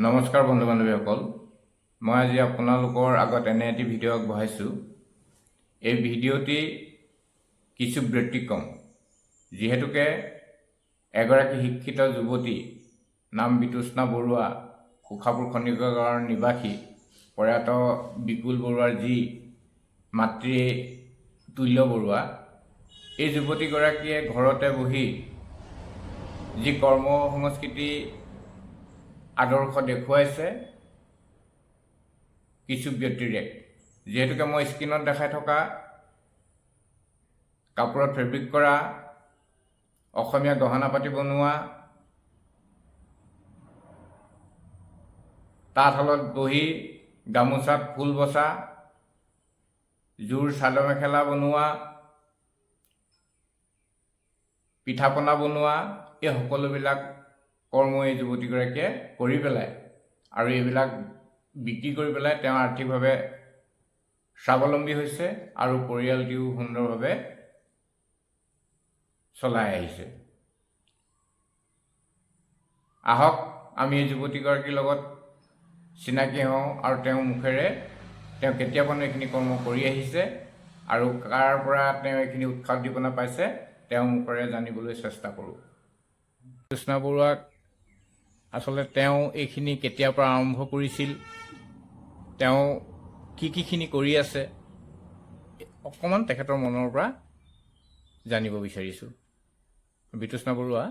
নমস্কাৰ বন্ধু বান্ধৱীসকল, মই আজি আপোনালোকৰ আগত এনে এটি ভিডিঅ' আগবঢ়াইছোঁ। এই ভিডিঅ'টি কিছু ব্যতিক্ৰম, যিহেতুকে এগৰাকী শিক্ষিত যুৱতী নাম বিতোষ্ণা বৰুৱা, কোষাপুৰ খনিকৰ গাঁৱৰ নিবাসী প্ৰয়াত বিকুল বৰুৱাৰ যি মাতৃ তুল্য বৰুৱা, এই যুৱতীগৰাকীয়ে ঘৰতে বহি যি কৰ্ম সংস্কৃতি আদৰ্শ দেখুৱাইছে কিছু ব্যক্তিৰে। যিহেতুকে মই স্ক্ৰীণত দেখাই থকা কাপোৰত ফেব্ৰিক কৰা, অসমীয়া গহনা পাতি বনোৱা, তাঁতশালত বহি গামোচাত ফুল বচা, জোৰ চাদৰ মেখেলা বনোৱা, পিঠা পনা বনোৱা, এই সকলোবিলাক কৰ্ম এই যুৱতীগৰাকীয়ে কৰি পেলাই আৰু এইবিলাক বিক্ৰী কৰি পেলাই তেওঁ আৰ্থিকভাৱে স্বাৱলম্বী হৈছে আৰু পৰিয়ালটিও সুন্দৰভাৱে চলাই আহিছে। আহক আমি এই যুৱতীগৰাকীৰ লগত চিনাকি হওঁ আৰু তেওঁৰ মুখেৰে তেওঁ কেতিয়াবানো এইখিনি কৰ্ম কৰি আহিছে আৰু কাৰ পৰা তেওঁ এইখিনি উৎসাহ উদ্দীপনা পাইছে তেওঁৰ মুখেৰে জানিবলৈ চেষ্টা কৰোঁ। বিতোষ্ণা বৰুৱাক আচলতে তেওঁ এইখিনি কেতিয়াৰ পৰা আৰম্ভ কৰিছিল, তেওঁ কিখিনি কৰি আছে, অকণমান তেখেতৰ মনৰ পৰা জানিব বিচাৰিছোঁ। বিতোষ্ণা বৰুৱা,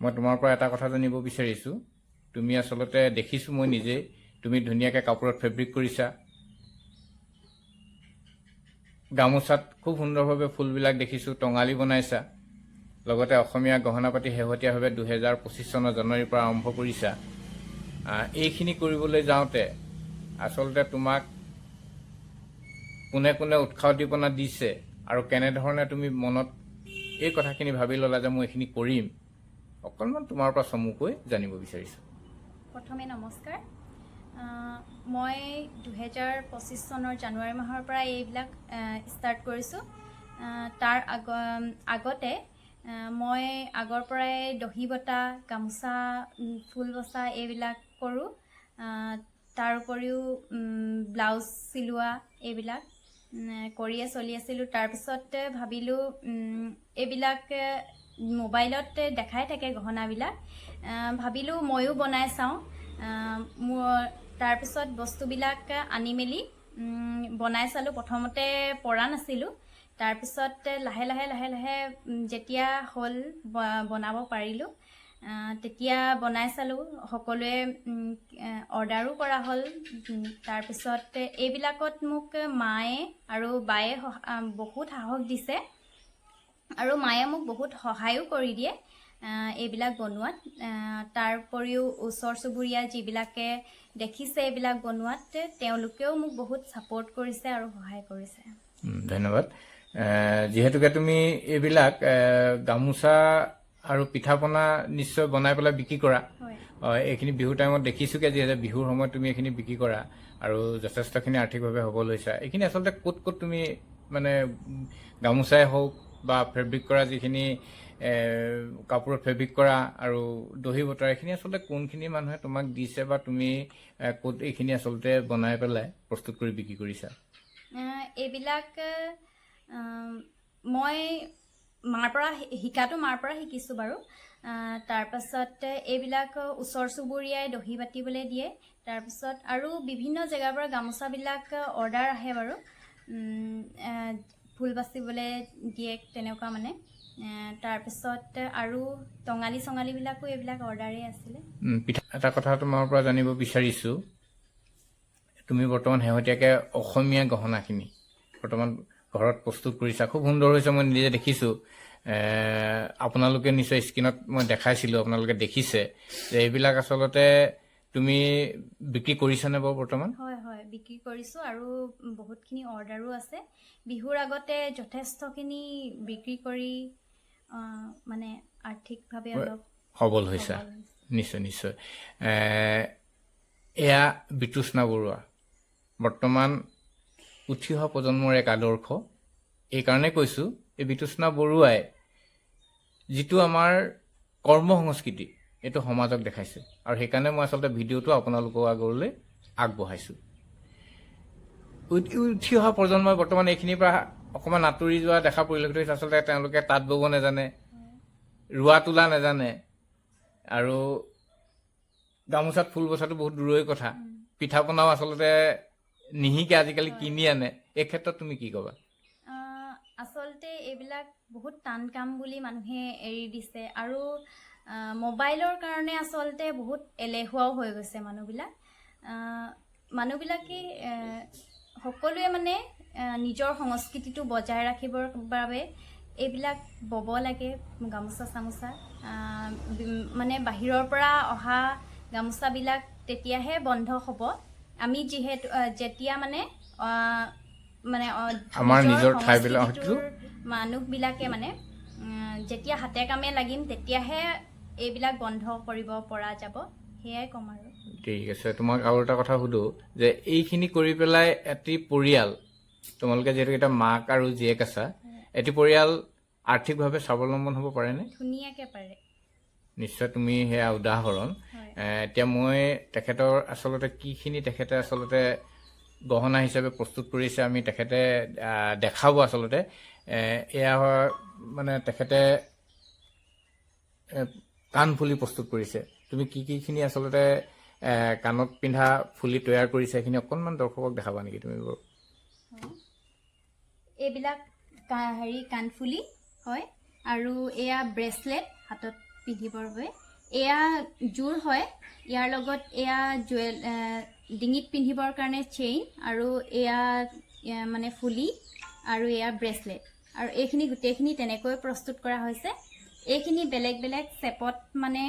মই তোমাৰ পৰা এটা কথা জানিব বিচাৰিছোঁ। তুমি আচলতে দেখিছোঁ মই নিজে, তুমি ধুনীয়াকৈ কাপোৰত ফেব্ৰিক কৰিছা, গামোচাত খুব সুন্দৰভাৱে ফুলবিলাক দেখিছোঁ, টঙালি বনাইছা, লগতে অসমীয়া গহনা পাতি শেহতীয়াভাৱে 2025 চনৰ জানুৱাৰীৰ পৰা আৰম্ভ কৰিছা। এইখিনি কৰিবলৈ যাওঁতে আচলতে তোমাক কোনে কোনে উৎসাহ উদ্দীপনা দিছে আৰু কেনেধৰণে তুমি মনত এই কথাখিনি ভাবি ল'লা যে মই এইখিনি কৰিম, অকণমান তোমাৰ পৰা চমুকৈ জানিব বিচাৰিছোঁ। প্ৰথমে নমস্কাৰ। মই 2025 চনৰ জানুৱাৰী মাহৰ পৰা এইবিলাক ষ্টাৰ্ট কৰিছোঁ। তাৰ আগতে মই আগৰ পৰাই দহি বটা, গামোচা, ফুল বচা এইবিলাক কৰোঁ। তাৰ উপৰিও ব্লাউজ চিলোৱা এইবিলাক কৰিয়ে চলি আছিলোঁ। তাৰপিছত ভাবিলোঁ এইবিলাক মোবাইলত দেখাই থাকে গহনাবিলাক, ভাবিলোঁ ময়ো বনাই চাওঁ। তাৰপিছত বস্তুবিলাক আনি মেলি বনাই চালোঁ। প্ৰথমতে পৰা নাছিলোঁ, তাৰপিছত লাহে লাহে যেতিয়া হ'ল বনাব পাৰিলোঁ, তেতিয়া বনাই চালোঁ। সকলোৱে অৰ্ডাৰো কৰা হ'ল। তাৰপিছত এইবিলাকত মোক মায়ে আৰু বায়ে বহুত সাহস দিছে আৰু মায়ে মোক বহুত সহায়ো কৰি দিয়ে এইবিলাক বনোৱাত। তাৰ উপৰিও ওচৰ চুবুৰীয়া যিবিলাকে দেখিছে এইবিলাক বনোৱাত, তেওঁলোকেও মোক বহুত ছাপোৰ্ট কৰিছে আৰু সহায় কৰিছে। ধন্যবাদ। যিহেতুকে তুমি এইবিলাক গামোচা আৰু পিঠা পনা নিশ্চয় বনাই পেলাই বিক্ৰী কৰা, এইখিনি বিহুৰ টাইমত দেখিছোঁগৈ, যিহেতু বিহুৰ সময়ত তুমি এইখিনি বিক্ৰী কৰা আৰু যথেষ্টখিনি আৰ্থিকভাৱে সবল হৈছা। এইখিনি আচলতে ক'ত ক'ত তুমি মানে গামোচাই হওক বা ফেব্ৰিক কৰা যিখিনি কাপোৰত ফেব্ৰিক কৰা আৰু দহি বতৰা, এইখিনি আচলতে কোনখিনি মানুহে তোমাক দিছে বা তুমি ক'ত এইখিনি আচলতে বনাই পেলাই প্ৰস্তুত কৰি বিক্ৰী কৰিছা? এইবিলাক মই মাৰ পৰা শিকিছোঁ বাৰু। তাৰপাছত এইবিলাক ওচৰ চুবুৰীয়াই দহি বাতিবলৈ দিয়ে। তাৰপিছত আৰু বিভিন্ন জেগাৰ পৰা গামোচাবিলাক অৰ্ডাৰ আহে বাৰু, ফুল বাচিবলৈ দিয়ে তেনেকুৱা মানে। তাৰপিছত আৰু টঙালি চঙালিবিলাকো এইবিলাক অৰ্ডাৰেই আছিলে। এটা কথা তোমাৰ পৰা জানিব বিচাৰিছোঁ, তুমি বৰ্তমান শেহতীয়াকৈ অসমীয়া গহনাখিনি বৰ্তমান ঘৰত প্ৰস্তুত কৰিছা, খুব সুন্দৰ হৈছে, মই নিজে দেখিছোঁ। আপোনালোকে নিশ্চয় স্ক্ৰীণত মই দেখাইছিলোঁ, আপোনালোকে দেখিছে যে এইবিলাক আচলতে তুমি বিক্ৰী কৰিছানে বাৰু বৰ্তমান? হয়, বিক্ৰী কৰিছোঁ আৰু বহুতখিনি অৰ্ডাৰো আছে। বিহুৰ আগতে যথেষ্টখিনি বিক্ৰী কৰি মানে আৰ্থিকভাৱে অলপ সবল হৈছা। নিশ্চয়। এয়া বিতোষ্ণা বৰুৱা, বৰ্তমান উঠি অহা প্ৰজন্মৰ এক আদৰ্শ। এইকাৰণে কৈছোঁ, এই বিতোষ্ণা বৰুৱাই যিটো আমাৰ কৰ্ম সংস্কৃতি, এইটো সমাজক দেখাইছে আৰু সেইকাৰণে মই আচলতে ভিডিঅ'টো আপোনালোকৰ আগলৈ আগবঢ়াইছোঁ। উঠি অহা প্ৰজন্মই বৰ্তমান এইখিনিৰ পৰা অকণমান আঁতৰি যোৱা দেখা পৰিলক্ষিত হৈছে। আচলতে তেওঁলোকে তাঁত বব নাজানে, ৰোৱা তোলা নাজানে, আৰু গামোচাত ফুল বচাটো বহুত দূৰৰে কথা। পিঠা পনাও আচলতে নিশিকে, আজিকালি কিনি আনে। এই ক্ষেত্ৰত তুমি কি ক'বা? আচলতে এইবিলাক বহুত টান কাম বুলি মানুহে এৰি দিছে, আৰু মোবাইলৰ কাৰণে আচলতে বহুত এলেহুৱাও হৈ গৈছে মানুহবিলাক। মানুহবিলাকে সকলোৱে মানে নিজৰ সংস্কৃতিটো বজাই ৰাখিবৰ বাবে এইবিলাক বব লাগে, গামোচা চামোচা। মানে বাহিৰৰ পৰা অহা গামোচাবিলাক তেতিয়াহে বন্ধ হ'ব, আমি যিহেতু যেতিয়া মানে আমাৰ নিজৰ সংস্কৃতিটোৰ মানুহবিলাকে মানে যেতিয়া হাতে কামে লাগিম তেতিয়াহে এইবিলাক বন্ধ কৰিব পৰা যাব, সেয়াই ক'ম আৰু। ঠিক আছে, তোমাক আৰু এটা কথা সুধো যে এইখিনি কৰি পেলাই এটি পৰিয়াল, তোমালোকে যিহেতু এটা মাক আৰু জীয়েক আছা, এটি পৰিয়াল আৰ্থিকভাৱে স্বাৱলম্বন হ'ব পাৰেনে? ধুনীয়াকৈ পাৰে। নিশ্চয় তুমি সেয়া উদাহৰণ। এতিয়া মই তেখেতৰ আচলতে কিখিনি তেখেতে আচলতে গহনা হিচাপে প্ৰস্তুত কৰিছে, আমি তেখেতে দেখাব আচলতে। এয়া মানে তেখেতে কাণফুলি প্ৰস্তুত কৰিছে। তুমি কিখিনি আচলতে কাণত পিন্ধা ফুলি তৈয়াৰ কৰিছে, সেইখিনি অকণমান দৰ্শকক দেখাবা নেকি তুমি বাৰু? এইবিলাক কাণফুলি হয়, আৰু এয়া ব্ৰেচলেট হাতত পিন্ধিবৰ বাবে। এয়া জোৰ হয়, ইয়াৰ লগত এয়া ডিঙিত পিন্ধিবৰ কাৰণে চেইন, আৰু এয়া মানে ফুলি, আৰু এয়া ব্ৰেচলেট, আৰু এইখিনি গোটেইখিনি তেনেকৈ প্ৰস্তুত কৰা হৈছে। এইখিনি বেলেগ বেলেগ চেপত মানে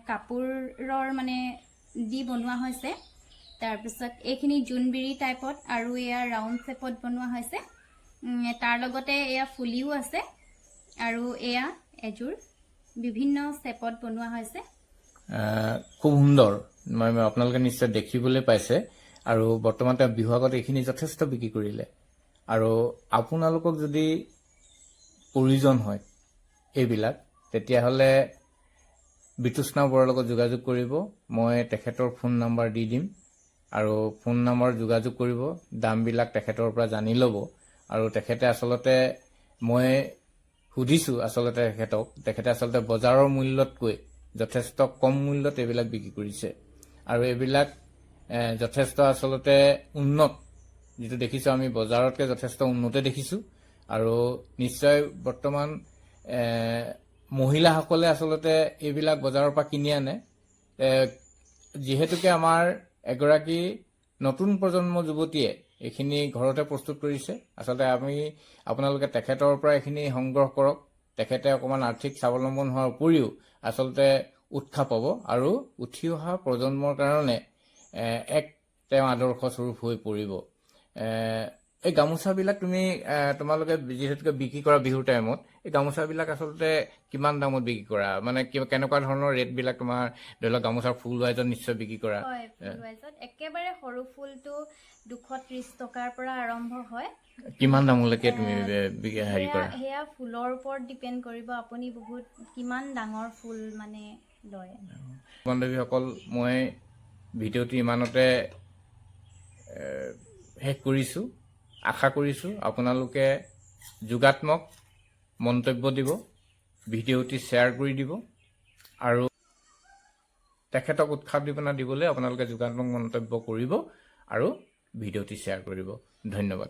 কাপোৰৰ মানে দি বনোৱা হৈছে। তাৰপিছত এইখিনি জোনবিৰি টাইপত, আৰু এয়া ৰাউণ্ড চেপত বনোৱা হৈছে। তাৰ লগতে এয়া ফুলিও আছে, আৰু এয়া এযোৰ বিভিন্ন চেপত বনোৱা হৈছে। খুব সুন্দৰ, আপোনালোকে নিশ্চয় দেখিবলৈ পাইছে। আৰু বৰ্তমান তেওঁ বিহুৱাগত এইখিনি যথেষ্ট বিক্ৰী কৰিলে। আৰু আপোনালোকক যদি প্ৰয়োজন হয় এইবিলাক, তেতিয়াহ'লে বিতুষ্ণা বৰৰ লগত যোগাযোগ কৰিব। মই তেখেতৰ ফোন নম্বৰ দি দিম, আৰু ফোন নম্বৰ যোগাযোগ কৰিব, দামবিলাক তেখেতৰ পৰা জানি ল'ব। আৰু তেখেতে আচলতে, মই সুধিছোঁ আচলতে তেখেতে আচলতে বজাৰৰ মূল্যতকৈ যথেষ্ট কম মূল্যত এইবিলাক বিক্ৰী কৰিছে। আৰু এইবিলাক যথেষ্ট আচলতে উন্নত, যিটো দেখিছোঁ আমি বজাৰতকৈ যথেষ্ট উন্নতে দেখিছোঁ। আৰু নিশ্চয় বৰ্তমান মহিলাসকলে আচলতে এইবিলাক বজাৰৰ পৰা কিনি আনে, যিহেতুকে আমাৰ এগৰাকী নতুন প্ৰজন্মৰ যুৱতীয়ে এইখিনি ঘৰতে প্ৰস্তুত কৰিছে। আচলতে আপোনালোকে তেখেতৰ পৰা এইখিনি সংগ্ৰহ কৰক। তেখেতে অকণমান আৰ্থিক স্বাৱলম্বন হোৱাৰ উপৰিও আচলতে উৎসাহ পাব, আৰু উঠি অহা প্ৰজন্মৰ কাৰণে তেওঁ আদৰ্শস্বৰূপ হৈ পৰিব। এই গামোচাবিলাক তোমালোকে যিহেতুকে বিক্ৰী কৰা বিহুৰ টাইমত, এই গামোচাবিলাক আচলতে কিমান দামত বিক্ৰী কৰা? মানে কেনেকুৱা ধৰণৰ ৰেটবিলাক তোমাৰ, ধৰি লওক গামোচাৰ ফুল ৱাইজত নিশ্চয় বিক্ৰী কৰা? হয়, ফুল ৱাইজত একেবাৰে সৰু ফুলটো 230 টকাৰ পৰা আৰম্ভ হয়। কিমান দামলৈকে তুমি হেৰি কৰা? সেয়া ফুলৰ ওপৰত ডিপেণ্ড কৰিব, আপুনি বহুত কিমান ডাঙৰ ফুল মানে লয়। বান্ধৱীসকল, মই ভিডিঅ'টো ইমানতে শেষ কৰিছোঁ। আশা কৰিছোঁ আপোনালোকে যোগাত্মক মন্তব্য দিব, ভিডিঅ'টি শ্বেয়াৰ কৰি দিব, আৰু তেখেতক উৎসাহ দিবলৈ আপোনালোকে যোগাত্মক মন্তব্য কৰিব, আৰু ভিডিঅ'টি শ্বেয়াৰ কৰিব। ধন্যবাদ।